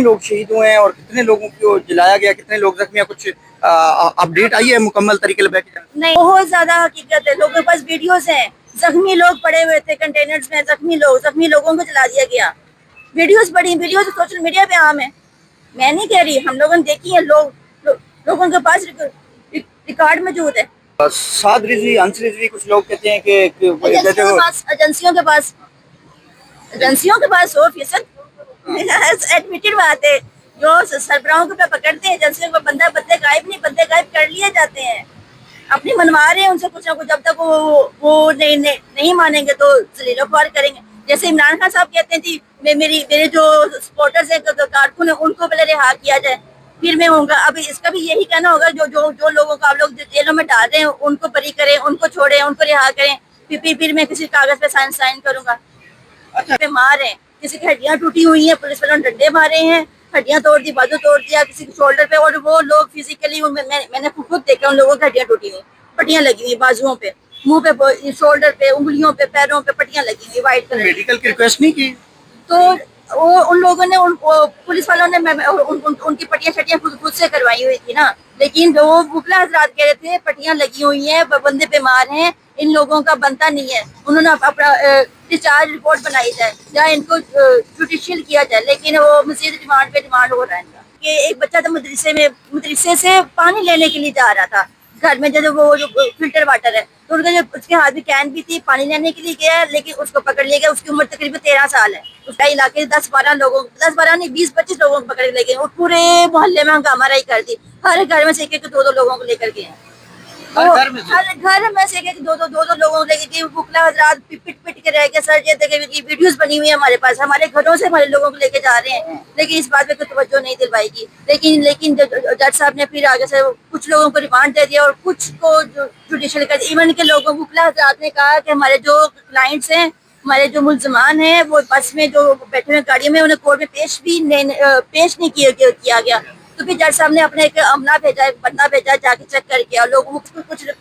लोग शहीद हुए हैं और कितने लोगों को जलाया गया, कितने लोग जख्मी हैं, कुछ अपडेट आई है मुकम्मल तरीके से? नहीं, बहुत ज्यादा हकीकत है। लोगों के पास वीडियोस हैं, जख्मी लोग पड़े हुए थे कंटेनर्स में, जख्मी लोगों को जला दिया गया। वीडियोस बड़ी, वीडियोस सोशल मीडिया पे आम है। मैं नहीं कह रही, हम लोगों ने देखी है। लोगों के पास रिकॉर्ड मौजूद है। साद रिजवी, अंस रिजवी, कुछ लोग कहते हैं कि एजेंसियों के पास 100% एडमिटेड बात है। जो सरबराहों को पकड़ते हैं एजेंसियों को, बंदे गायब कर लिए जाते हैं। अपनी मनवा रहे हैं उनसे कुछ ना कुछ, जब तक वो नहीं मानेंगे तो जलीलो ख्वार करेंगे। जैसे इमरान खान साहब कहते हैं जी मेरे जो सपोर्टर्स हैं, कारकुन हैं, उनको पहले रिहा किया जाए फिर मैं होऊंगा। अभी इसका भी यही कहना होगा, जो लोगों को आप लोग जेलों में डाल रहे हैं उनको बरी करें, उनको छोड़ें, उनको रिहा करें, फिर मैं किसी कागज पे साइन करूंगा। पे मार है, किसी की हड्डियां टूटी हुई हैं, पुलिस वालों ने डंडे मारे हैं, हड्डियां तोड़ दी, बाजू तोड़ दिया, किसी के शोल्डर पे। और वो लोग फिजिकली, मैंने खुद देखा उन लोगों की हड्डियां टूटी हुई, पट्टियां लगी हुई बाजुओं पे, मुंह पे, शोल्डर पे, उंगलियों पे, पैरों पे पट्टियां लगी हुई व्हाइट कलर। मेडिकल की रिक्वेस्ट नहीं की तो वो उन लोगों ने पुलिस वालों ने उनकी पट्टियां शट्टियां खुद से करवाई हुई थी ना। लेकिन जो मुखला हजरात कह रहे थे पट्टियां लगी हुई हैं, बंदे बीमार हैं, इन लोगों का बनता नहीं है। उन्होंने अपना डिस्चार्ज रिपोर्ट बनाई जाए या इनको जुडिशियल किया जाए। लेकिन वो मजीद डिमांड हो रहा है इनका कि एक बच्चा तो मदरसे से पानी लेने के लिए जा रहा था घर में, जब वो जो फिल्टर वाटर है, तो उसके हाथ में कैन भी थी, पानी लेने के लिए गया है, लेकिन उसको पकड़ लिया गया। उसकी उम्र तकरीबन 13 साल है। उसका इलाके 10-12 लोगों, 10-12 नहीं, 20-25 लोगों को पकड़ ले गए और पूरे मोहल्ले में हंगामा राई कर दी। हर घर में से एक 2-2 लोगों को लेकर गए। हर घर में से एक 2-2 लोगों को लेकर गए। बुकला हजरात पिट के रह गए। सर ये वीडियोस बनी हुई है हमारे पास, हमारे घरों से हमारे लोगों को लेके जा रहे हैं, लेकिन इस बात पे कोई तवज्जो नहीं दिलवाएगी। लेकिन जज साहब ने फिर आगे से कुछ लोगों को रिमांड दे दिया और कुछ को जुडिशियल कर दिया। इवन के लोगों, बुकला हजरात ने कहा कि हमारे जो क्लाइंट्स हैं, हमारे जो मुलजमान हैं, वो बस में जो बैठे हुए गाड़ियों में, उन्हें कोर्ट में पेश नहीं किया गया। तो फिर जज साहब ने अपने एक बंदा भेजा जाके चेक करके, और लोग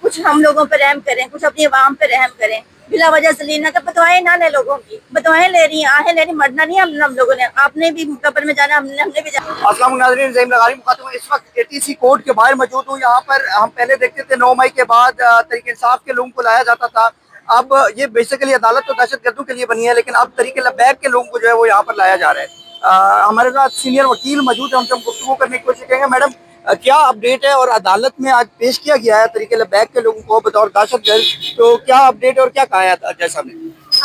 कुछ हम लोगों पे रहम करें, कुछ अपनी आवाम पे रहम करें। बिला वजह जलीना का बदवाएं ना ले, लोगों की बदवाएं ले रही हैं, आहें ले रही, मरना नहीं हम लोगों ने। आपने भी कब्र में जाना, हमने भी जाना। अस्सलाम नाज़रीन, ज़हीम लगारी मुखातिब इस वक्त एटीसी कोर्ट के बाहर मौजूद हूँ। यहाँ पर हम पहले देखते थे 9 मई के बाद तरीके इंसाफ के लोगों को लाया जाता था। अब ये बेसिकली अदालत तो दहशतगर्दों के लिए बनी है, लेकिन अब तरीके लबैक के लोगों को जो है वो यहाँ पर लाया जा रहा है। हमारे साथ सीनियर वकील मौजूद है, उनसे हम गुफ्तगू करने की कोशिश करेंगे। मैडम, क्या अपडेट है? और अदालत में आज पेश किया गया है तरीके लबैक के लोगों को बतौर दहशतगर्द, तो क्या अपडेट है और क्या कहा है जज साहब ने?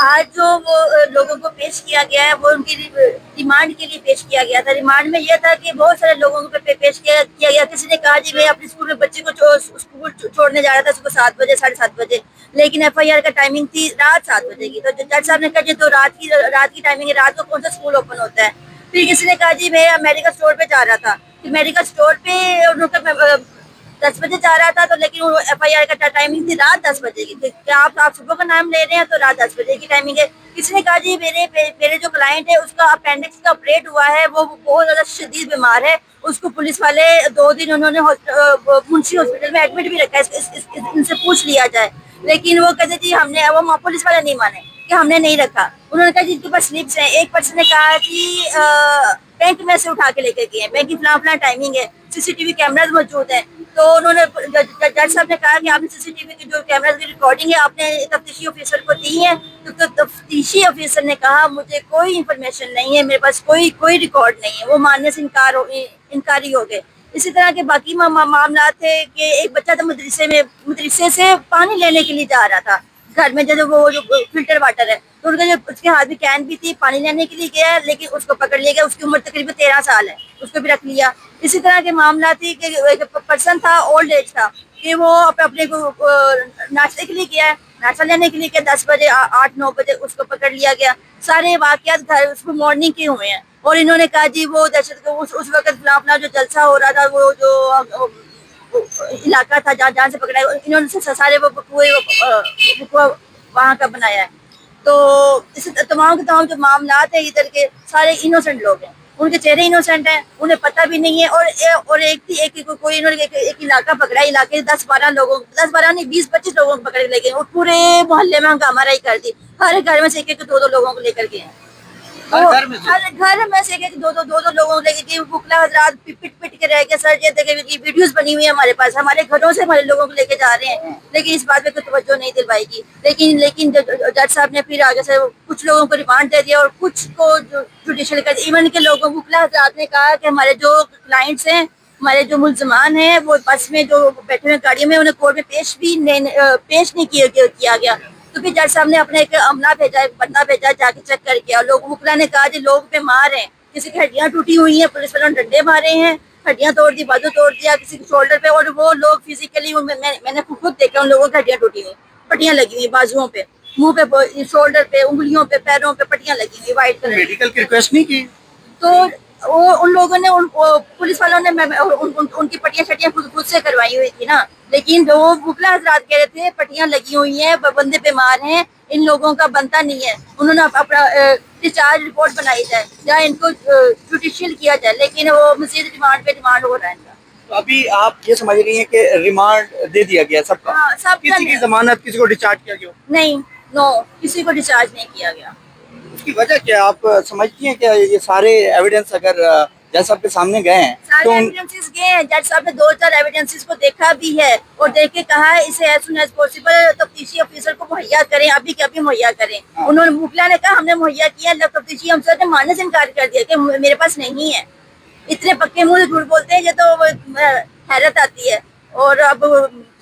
आज जो वो लोगों को पेश किया गया है, वो उनकी रिमांड के लिए पेश किया गया था। रिमांड में यह था कि बहुत सारे लोगों को पेश किया गया। किसी ने कहा जी मैं अपने स्कूल में बच्चे को स्कूल छोड़ने जा रहा था सुबह 7 बजे, 7:30 बजे, लेकिन FIR का टाइमिंग थी रात 7 बजे की। तो जज साहब ने कहा जी तो रात की टाइमिंग है, रात को कौन सा स्कूल ओपन होता है? फिर किसी ने कहा जी मैं मेडिकल स्टोर पे जा रहा था, कि मेडिकल स्टोर पे उनका 10 बजे जा रहा था, तो लेकिन वो FIR का टाइमिंग थी रात 10 बजे की। क्या आप सुबह का नाम ले रहे हैं, तो रात 10 बजे की टाइमिंग है। किसी ने कहा जी मेरे जो क्लाइंट है उसका अपेंडिक्स का ऑपरेट हुआ है, वो बहुत ज्यादा शदीद बीमार है, उसको पुलिस वाले 2 दिन उन्होंने मुंशी हॉस्पिटल में एडमिट भी रखा है, इनसे पूछ लिया जाए। लेकिन वो कहते जी वो पुलिस वाले नहीं माने कि हमने नहीं रखा। उन्होंने कहा जिनके पास स्लिप्स हैं। एक पर्सन ने कहा कि बैंक में से उठा के लेके गए हैं, बैंक की फलां टाइमिंग है, CCTV कैमराज मौजूद हैं। तो उन्होंने जज साहब ने कहा कि आपने CCTV की जो कैमराज की रिकॉर्डिंग है आपने तफ्तीशी ऑफिसर को दी है। तो तफ्तीशी ऑफिसर ने कहा मुझे कोई इंफॉर्मेशन नहीं है, मेरे पास कोई रिकॉर्ड नहीं है। वो मानने से इनकारी हो गए। इसी तरह के बाकी मामला थे कि एक बच्चा तो मदरसे से पानी लेने के लिए जा रहा था घर में, जब वो जो फिल्टर वाटर है, तो उसके हाथ में कैन भी थी, पानी लेने के लिए गया है, लेकिन उसको पकड़ लिया गया। उसकी उम्र तकरीबन 13 साल है, उसको भी रख लिया। इसी तरह के मामला थी कि एक पर्सन था, ओल्ड एज था, कि वो अपने को नाश्ते के लिए गया है, नाश्ता लेने के लिए गया 10 बजे, 8-9 बजे उसको पकड़ लिया गया। सारे वाकयात घर उसको मॉर्निंग के हुए हैं। और इन्होंने कहा जी वो दहशत उस वक्त अपना जो जलसा हो रहा था, वो जो इलाका था जहाँ से पकड़ा है, इन्होंने सारे वो वहाँ का बनाया है। तो इस तमाम के तमाम जो मामला है इधर के, सारे इनोसेंट लोग हैं, उनके चेहरे इनोसेंट हैं, उन्हें पता भी नहीं है। और कोई इन्होंने एक इलाका पकड़ा, इलाके 10-12 लोगों, 10-12 नहीं, 20-25 लोगों को पकड़ लेके और पूरे मोहल्ले में हंगामा राई कर दी। हर घर में से एक 2-2 लोगों को लेकर गए हैं। हर घर में से दो दो लोगों को लेके कि वकला हजरात पिट पिट के रह के सर ये देखे कि वीडियोस बनी हुई है हमारे पास, हमारे घरों से हमारे लोगों को लेके जा रहे हैं, लेकिन इस बात पे कोई तवज्जो नहीं दिलवाई की। लेकिन जज साहब ने फिर आगे से कुछ लोगों को रिमांड दे दिया और कुछ को जुडिशल कर दिया। इवन के लोगों वकला हजरात ने कहा कि हमारे जो क्लाइंट्स हैं, हमारे जो मुल्जमान हैं, वो बस में जो बैठे हुए गाड़ियों में, उन्हें कोर्ट में पेश नहीं किया गया। तो फिर जज साहब ने अपने एक अमला भेजा, बंदा भेजा, जाके चेक करके, और लोग वकला ने कहा जी लोग बीमार हैं, किसी की हड्डियां टूटी हुई हैं, पुलिस वालों ने डंडे मारे हैं, हड्डियां तोड़ दी, बाजू तोड़ दिया, किसी के शोल्डर पे, और वो लोग फिजिकली मैंने खुद देखा उन लोगों की हड्डियां टूटी हुई, पट्टियां लगी हुई बाजुओं पे, मुंह पे, शोल्डर पे, उंगलियों पे, पैरों पे पट्टियां लगी हुई व्हाइट कलर। मेडिकल की रिक्वेस्ट नहीं की तो वो उन लोगों ने पुलिस वालों ने उनकी पट्टियां शट्टियां खुद से करवाई हुई थी ना, लेकिन वो वकला हजरात कह रहे थे पट्टियां लगी हुई हैं, बंदे बीमार हैं, इन लोगों का बनता नहीं है, उन्होंने अपना डिस्चार्ज रिपोर्ट बनाई जाए या इनको जुडिशियल किया जाए, लेकिन वो मजीद रिमांड पे रिमांड हो रहा है इनका। तो अभी आप ये समझ रही हैं कि रिमांड दे दिया गया सबका? हाँ, सबका। किसी की जमानत, किसी को डिस्चार्ज किया गया? नहीं, नो, किसी को डिस्चार्ज नहीं किया गया। उसकी वजह क्या आप समझती हैं? क्या ये सारे एविडेंस अगर जज साहब के सामने गए हैं सारे तो एविडेंसेस गए हैं, जज साहब ने 2-4 एविडेंसेस को देखा भी है और देख के कहा है इसे एज सुन एज पॉसिबल तफ्तीशी अफसर को मुहैया करें, अभी के अभी मुहैया करें। उन्होंने वकला ने कहा हमने मुहैया किया, तफ्तीशी अफसर ने मानने से इनकार कर दिया कि मेरे पास नहीं है। इतने पक्के मुंह से झूठ बोलते हैं, ये तो हैरत आती है। और अब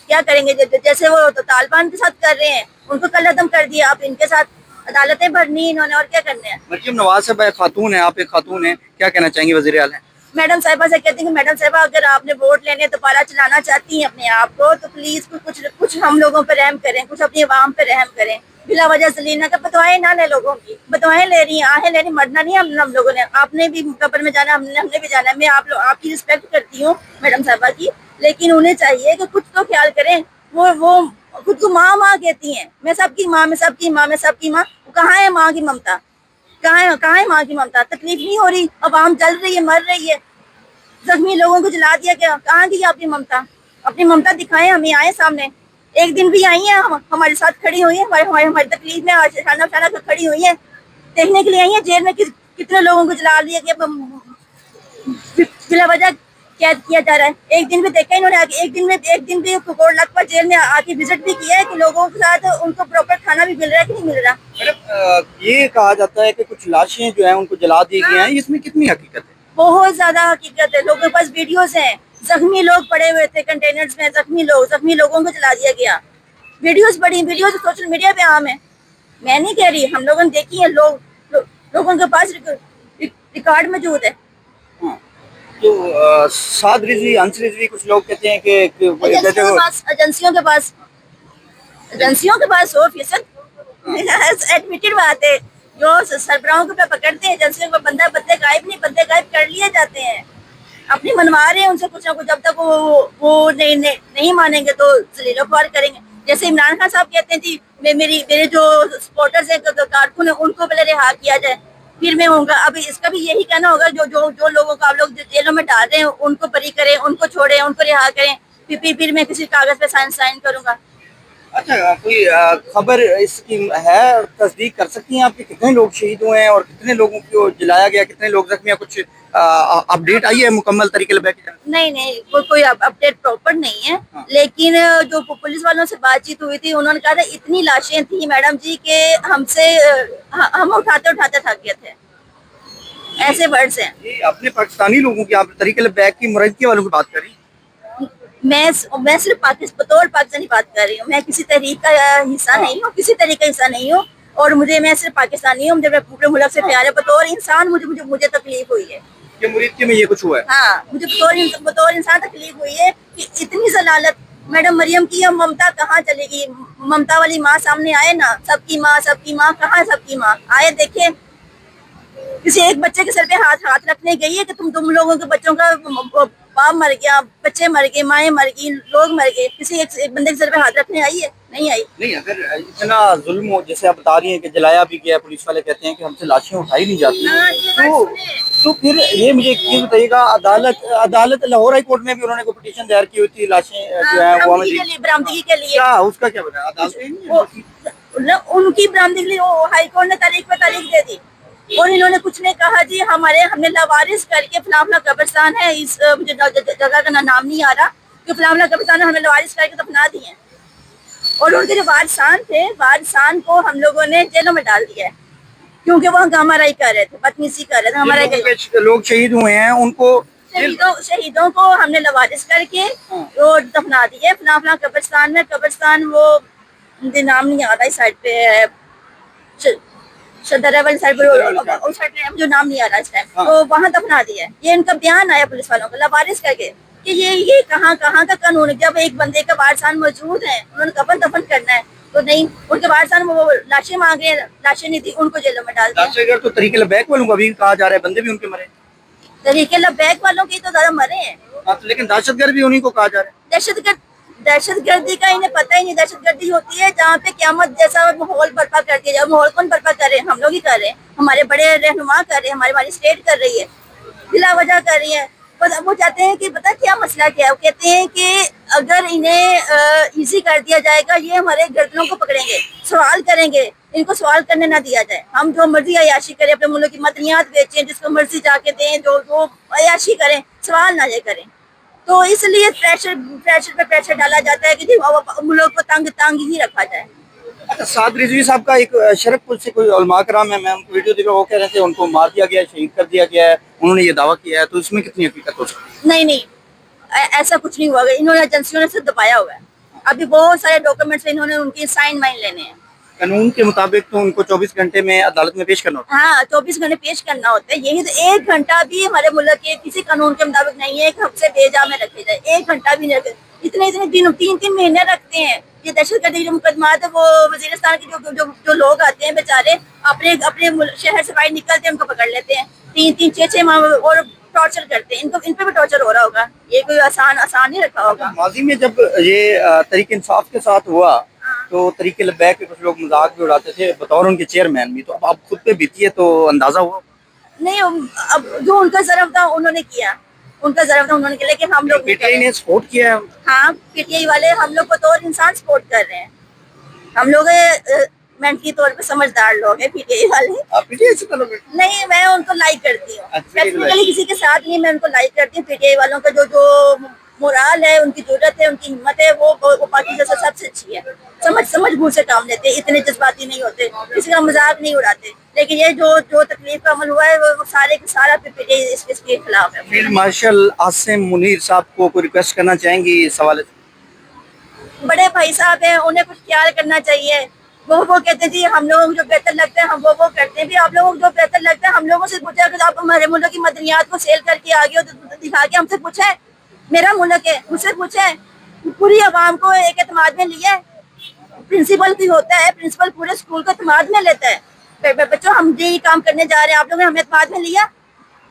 क्या करेंगे, जैसे वो तो तालिबान के साथ कर रहे हैं, उनको कलअदम कर दिया, अब इनके साथ अदालतें भरनी इन्होंने, और क्या करने हैं। मरियम नवाज साहब खातून है, आप एक खातून है, क्या कहना चाहेंगे? वज़ीर आला हैं, मैडम साहिबा से कहती हैं कि मैडम साहिबा अगर आपने वोट लेने दोबारा चलाना चाहती हैं अपने आप को, तो प्लीज कुछ हम लोगों पर रहम करें, कुछ अपनी आवाम पर रहम करें। बिला वजह जलीना का बदवाएं ना ले, लोगों की बदवाएं ले रही हैं, आहें ले रही, मरना नहीं हम लोगों ने। आपने भी कब्र में जाना, हमने भी जाना है। मैं आपकी रिस्पेक्ट करती हूँ मैडम साहिबा की, लेकिन उन्हें चाहिए कि कुछ तो ख्याल करें। वो खुद को माँ कहती हैं, मैं सबकी माँ, मैं सबकी माँ, मैं सबकी माँ। कहाँ है माँ की ममता? कहाँ है माँ की ममता? तकलीफ नहीं हो रही, आवाम जल रही है, मर रही है, जख्मी लोगों को जला दिया गया, कहाँ गई आपकी ममता? अपनी ममता दिखाएं, हमें आए सामने। एक दिन भी आई हैं, हमारे साथ खड़ी हुई है, हमारी तकलीफ में शाना खड़ी हुई है, देखने के लिए आई है जेल में कितने लोगों को जला दिया गया, बिला वजह कैद किया जा रहा है। एक दिन भी देखा इन्होंने आगे, एक दिन भी कोट लखपत जेल में आके विजिट भी किया है कि लोगों के साथ उनको प्रॉपर खाना भी मिल रहा है कि नहीं मिल रहा। मैडम ये कहा जाता है कि कुछ लाशें जो हैं उनको जला दी गई हैं, इसमें कितनी हकीकत है? बहुत ज्यादा हकीकत है, लोगों के पास वीडियोस हैं, जख्मी लोग पड़े हुए थे कंटेनर्स में, जख्मी लोगों को जला दिया गया। वीडियोस सोशल मीडिया पे आम है, मैं नहीं कह रही, हम लोगों ने देखी है, लोगों के पास रिकॉर्ड मौजूद है। तो साद रिजवी, अंस रिजवी, कुछ लोग कहते हैं कि एजेंसियों के पास 100% एडमिटेड बात है। जो सरबराहों को पकड़ते हैं एजेंसियों को, बंदे गायब कर लिए जाते हैं, अपनी मनवा रहे हैं उनसे कुछ ना कुछ, जब तक वो नहीं मानेंगे तो जलीलो ख्वार करेंगे। जैसे इमरान खान साहब कहते हैं जी मेरे जो सपोर्टर्स हैं, कारकुन है, उनको पहले रिहा किया जाए फिर मैं होऊंगा। अभी इसका भी यही कहना होगा, जो लोगों को आप लोग जेलों में डाल रहे हैं उनको बरी करें, उनको छोड़ें, उनको रिहा करें, फिर मैं किसी कागज पे साइन करूंगा। अच्छा, कोई खबर इसकी है, तस्दीक कर सकती हैं आप कि कितने लोग शहीद हुए हैं और कितने लोगों को जलाया गया, कितने लोग जख्मी हैं? कुछ अपडेट आई है मुकम्मल तरीके से? नहीं, कोई अपडेट प्रॉपर नहीं है। हाँ। लेकिन जो पुलिस वालों से बातचीत हुई थी, उन्होंने कहा था इतनी लाशें थी मैडम जी कि हम उठाते थक गए थे, ऐसे वर्ड्स हैं। ये अपने पाकिस्तानी लोगों की आप तरीके बैग की मुरादगी वालों की बात कर रही? मैं सिर्फ बतौर पाकिस्तानी बात कर रही हूँ, मैं किसी तरीके का हिस्सा नहीं हूँ, किसी तरीके का हिस्सा नहीं हूँ, और मैं सिर्फ पाकिस्तानी हूँ, मुझे पूरे मुल्क से प्यार है। बतौर इंसान मुझे तकलीफ हुई है कि मुरीदगी में ये कुछ हुआ है। हाँ, मुझे बतौर इंसान तकलीफ हुई है कि इतनी जलालत। मैडम मरियम की ममता कहाँ चलेगी? ममता वाली माँ सामने आए ना, सबकी माँ कहाँ है? सबकी माँ आए, देखे किसी एक बच्चे के सर पे हाथ रखने गई है कि तुम लोगों के बच्चों का बाप मर गया, बच्चे मर गए, माएँ मर गई, लोग मर गए, किसी एक बंदे के सर पे हाथ रखने आई है? नहीं आई। नहीं, अगर इतना जुल्म हो जैसे आप बता रही हैं कि जलाया भी गया, पुलिस वाले कहते हैं कि हमसे लाशें उठाई नहीं जाती, तो फिर ये मुझे एक चीज बताइएगा, अदालत लाहौर हाई कोर्ट में भी उन्होंने कोई पिटीशन दायर की हुई थी लाशें जो है बरामदगी के लिए, क्या उसका क्या बना? उनकी बरामदगी के लिए हाई कोर्ट ने तारीख पे तारीख दे दी, اور انہوں نے کچھ نہیں کہا جی ہم نے لوارث کر کے فلاں فلاں قبرستان ہے، اس مجھے جگہ کا نام نہیں آ رہا کہ فلاں فلاں قبرستان ہے، ہمیں لوارث کر کے دفنا دیے، اور ان کے جو وارثان تھے وارثان کو ہم لوگوں نے جیلوں میں ڈال دیا ہے کیونکہ وہ ہنگامہ رائی کر رہے تھے، بدتمیزی کر رہے تھے، ہمارے لوگ شہید ہوئے ہیں ان کو شہیدوں کو ہم نے لوارث کر کے وہ دفنا دیے فلاں فلاں قبرستان میں، قبرستان وہ مجھے نام نہیں آ رہا، اس سائڈ پہ ہے شدرا والی سائڈ پہ، اس سائڈ پہ جو نام نہیں آ رہا اس ٹائم، تو وہاں دفنا دیا ہے۔ یہ ان کا بیان آیا پولیس والوں کو لوارث کر کے کہ یہ کہاں کا قانون ہے، جب ایک بندے کا وارثان موجود ہے انہوں نے کفن دفن کرنا ہے تو نہیں، ان کے وارثان وہ لاشیں مانگ رہے ہیں، لاشیں نہیں تھی، ان کو جیلوں میں ڈال دیا۔ تو طریقے لبیک والوں کو ابھی کہا جا رہا ہے بندے بھی ان کے مرے، طریقے لبیک والوں کی تو زیادہ مرے ہیں، لیکن دہشت گرد بھی انہیں کو کہا جا رہا ہے۔ دہشت گردی کا انہیں پتہ ہی نہیں، دہشت گردی ہوتی ہے جہاں پہ قیامت جیسا ماحول برپا کر دیا جائے، ماحول کون برپا کر رہے ہیں؟ ہم لوگ ہی کر رہے ہیں، ہمارے بڑے رہنما کر رہے ہیں، ہماری اسٹیٹ کر رہی ہے، بلا وجہ کر رہی ہے۔ وہ چاہتے ہیں کہ پتہ کیا مسئلہ کیا ہے، وہ کہتے ہیں کہ اگر انہیں ایزی کر دیا جائے گا یہ ہمارے گردنوں کو پکڑیں گے، سوال کریں گے، ان کو سوال کرنے نہ دیا جائے، ہم جو مرضی عیاشی کریں، اپنے ملک کی مدنیات بیچیں، جس کو مرضی جا کے دیں، جو عیاشی کریں، سوال نہ یہ کریں، تو اس لیے پریشر پہ پریشر ڈالا جاتا ہے کہ جی ملک کو تنگ ہی رکھا جائے۔ سعد رضوی صاحب کا ایک شرک پور سے کوئی علماء کرام ہے، میں ان کو ویڈیو دیکھ رہا ہوں، وہ کہہ رہے تھے ان کو مار دیا گیا ہے، شہید کر دیا گیا ہے، انہوں نے یہ دعویٰ کیا ہے، تو اس میں کتنی حقیقت ہو سکتی ہے؟ نہیں ایسا کچھ نہیں ہوا، انہوں نے ایجنسیوں نے صرف دبایا ہوا ہے، ابھی بہت سارے ڈاکومنٹس انہوں نے ان کی سائن مائن لینے ہیں۔ قانون کے مطابق تو ان کو 24 گھنٹے میں عدالت میں پیش کرنا ہوتا ہاں 24 گھنٹے پیش کرنا ہوتا ہے، یہی تو 1 گھنٹہ بھی ہمارے ملک کے کسی قانون کے مطابق نہیں ہے کہ ہفتے بھیجا میں رکھے جائے، 1 گھنٹہ بھی نہیں رکھے، اتنے دن 3 مہینے رکھتے ہیں۔ یہ دہشت گردی جو مقدمات ہے وہ وزیرستان کے جو لوگ آتے ہیں بیچارے اپنے شہر سے باہر نکلتے ہیں ان کو پکڑ لیتے ہیں، 3-6 ماہ اور ٹارچر کرتے ہیں، ان پہ بھی ٹارچر ہو رہا ہوگا، یہ کوئی آسان نہیں رکھا ہوگا۔ ماضی میں جب یہ تحریک انصاف کے ساتھ ہوا تو طریق لبیک کے کچھ لوگ مذاق بھی اڑاتے تھے بطور ان کے چیئرمین بھی، تو اب آپ خود پہ بیتی ہے تو اندازہ ہوا؟ نہیں اب جو ان کا ضرب تھا انہوں نے کیا، ان کا ضرب تھا انہوں نے کیا، لیکن ہم لوگ پی ٹی آئی نے سپورٹ کیا ہے؟ ہاں پی ٹی آئی والے ہم لوگ کو طور انسان سپورٹ کر رہے ہیں، ہم لوگ مینٹلی طور پہ سمجھدار لوگ ہیں پی ٹی آئی والے۔ آپ پی ٹی آئی سے تعلق ہے؟ نہیں میں ان کو لائک کرتی ہوں، اچھا، پرسنلی کسی کے ساتھ نہیں، میں ان کو لائک کرتی ہوں، پی ٹی آئی والوں کا جو مورال ہے، ان کی جرأت ہے، ان کی ہمت ہے، وہ باقی جیسا سب سے اچھی ہے، سمجھ بوجھ سے کام لیتے، اتنے جذباتی نہیں ہوتے، کسی کا مذاق نہیں اڑاتے، لیکن یہ جو تکلیف کا عمل ہوا ہے وہ سارے کے سارا پی ٹی آئی اس کے خلاف ہے۔ فیلڈ مارشل عاصم منیر صاحب کو کوئی ریکویسٹ کرنا چاہیں گی اس حوالے سے؟ بڑے بھائی صاحب ہیں، انہیں کچھ خیال کرنا چاہیے، وہ کہتے ہیں جی ہم لوگوں کو جو بہتر لگتا ہے ہم وہ کرتے ہیں، بھی آپ لوگوں کو جو بہتر لگتا ہے ہم لوگوں سے پوچھا کہ آپ ہمارے ملک کی مدنیات کو سیل کر کے آگے دکھا کے ہم سے پوچھیں، میرا ملک ہے مجھ سے پوچھیں، پوری عوام کو ایک اعتماد میں لیا ہے، پرنسپل بھی ہوتا ہے، پرنسپل پورے اسکول کو اعتماد میں لیتا ہے، بچوں ہم یہی کام کرنے جا رہے ہیں، آپ لوگوں نے ہمیں اعتماد میں لیا،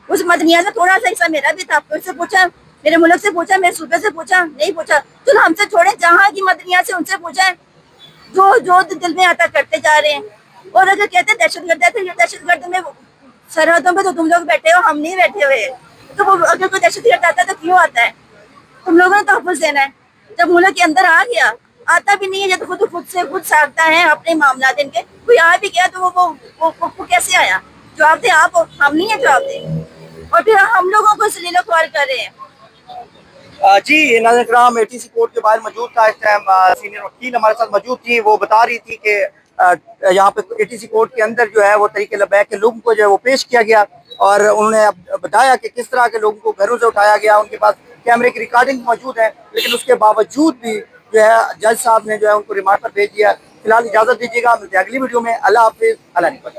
اس مدنیات میں تھوڑا سا حصہ میرا بھی تھا، آپ سے پوچھا، میرے ملک سے پوچھا، میرے صوبے سے پوچھا، نہیں پوچھا، چلو ہم سے چھوڑیں، جہاں کی مدنیات سے ان سے پوچھیں، جو دل میں آتا کرتے جا رہے ہیں، اور اگر کہتے ہیں دہشت گرد ہے تو یہ دہشت گرد میں سرحدوں پہ تو تم لوگ بیٹھے ہو، ہم نہیں بیٹھے ہوئے، تو وہ اگر کوئی دہشت گرد آتا ہے تو کیوں آتا ہے؟ تم لوگوں نے تحفظ دینا ہے، جب ملک کے اندر آ گیا، آتا بھی نہیں ہے جب خود سے خود ساختہ ہے اپنے معاملات ان کے، کوئی آ بھی گیا تو وہ کیسے آیا؟ جواب دے آپ، ہم نہیں ہے جواب دے، اور پھر ہم لوگوں کو ذلیل و خوار کر رہے ہیں۔ جی ناظرین کرام، اے ٹی سی کورٹ کے باہر موجود تھا اس ٹائم سینئر وکیل ہمارے ساتھ موجود تھی، وہ بتا رہی تھی کہ یہاں پہ اے ٹی سی کورٹ کے اندر جو ہے وہ طریق لبیک کے لوگوں کو جو ہے وہ پیش کیا گیا، اور انہوں نے بتایا کہ کس طرح کے لوگوں کو گھروں سے اٹھایا گیا، ان کے پاس کیمرے کی ریکارڈنگ موجود ہے، لیکن اس کے باوجود بھی جو ہے جج صاحب نے جو ہے ان کو ریمانڈ پر بھیج دیا۔ فی الحال اجازت دیجیے گا، ملتے ہیں اگلی ویڈیو میں، اللہ حافظ، اللہ حافظ۔